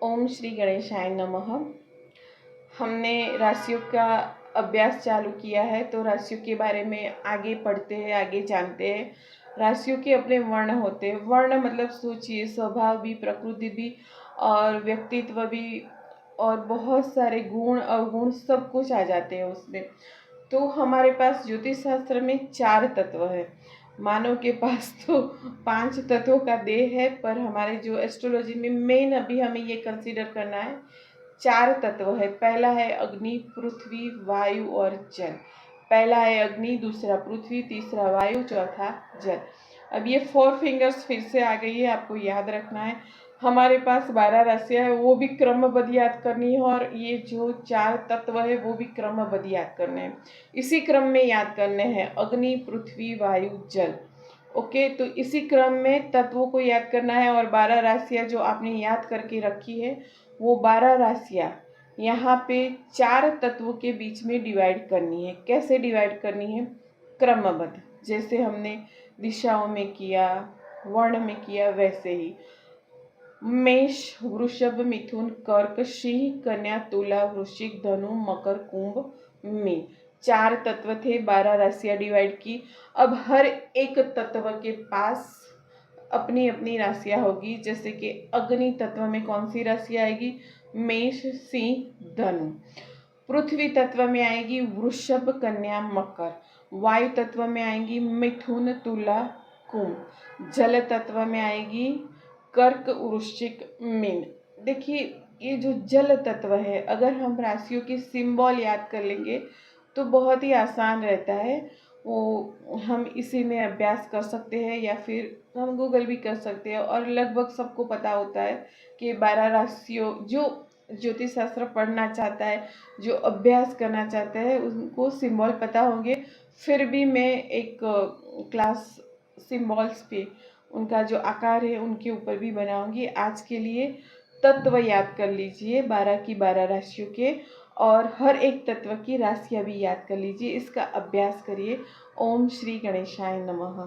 ओम श्री गणेशाय नमः। हमने राशियों का अभ्यास चालू किया है, तो राशियों के बारे में आगे पढ़ते हैं, आगे जानते हैं। राशियों के अपने वर्ण होते हैं। वर्ण मतलब सोचिए, स्वभाव भी, प्रकृति भी और व्यक्तित्व भी और बहुत सारे गुण अवगुण सब कुछ आ जाते हैं उसमें। तो हमारे पास ज्योतिष शास्त्र में 4 तत्व है। मानव के पास तो 5 तत्वों का देह है, पर हमारे जो एस्ट्रोलॉजी में मेन अभी हमें ये कंसीडर करना है, 4 तत्व है। पहला है अग्नि, पृथ्वी, वायु और जल। पहला है अग्नि, दूसरा पृथ्वी, तीसरा वायु, चौथा जल। अब ये 4 फिंगर्स फिर से आ गई है, आपको याद रखना है। हमारे पास 12 राशियां है, वो भी क्रमबद्ध याद करनी है, और ये जो 4 तत्व है वो भी क्रमबद्ध याद करने हैं। इसी क्रम में याद करने हैं, अग्नि, पृथ्वी, वायु, जल। ओके, तो इसी क्रम में तत्वों को याद करना है। और 12 राशियां जो आपने याद करके रखी है, वो 12 राशियां यहाँ पे 4 तत्वों के बीच में डिवाइड करनी है। कैसे डिवाइड करनी है? क्रमबद्ध, जैसे हमने दिशाओं में किया, वर्ण में किया, वैसे ही। मेष, वृषभ, मिथुन, कर्क, सिंह, कन्या, तुला, वृश्चिक, धनु, मकर, कुंभ, मीन। 4 तत्व थे, 12 राशियां डिवाइड की। अब हर एक तत्व के पास अपनी अपनी राशियां होगी। जैसे कि अग्नि तत्व में कौन सी राशि आएगी? मेष, सिंह, धनु। पृथ्वी तत्व में आएगी वृषभ, कन्या, मकर। वायु तत्व में आएगी मिथुन, तुला, कुंभ। जल तत्व में आएगी कर्क, वृश्चिक, मीन। देखिए, ये जो जल तत्व है, अगर हम राशियों के सिंबल याद कर लेंगे तो बहुत ही आसान रहता है। वो हम इसी में अभ्यास कर सकते हैं, या फिर हम गूगल भी कर सकते हैं। और लगभग सबको पता होता है कि 12 राशियों, जो ज्योतिष शास्त्र पढ़ना चाहता है, जो अभ्यास करना चाहता है, उनको सिंबल पता होंगे। फिर भी मैं एक क्लास सिंबल्स पे, उनका जो आकार है उनके ऊपर भी बनाऊंगी। आज के लिए तत्व याद कर लीजिए, 12 की 12 राशियों के, और हर एक तत्व की राशियां भी याद कर लीजिए। इसका अभ्यास करिए। ओम श्री गणेशाय नमः।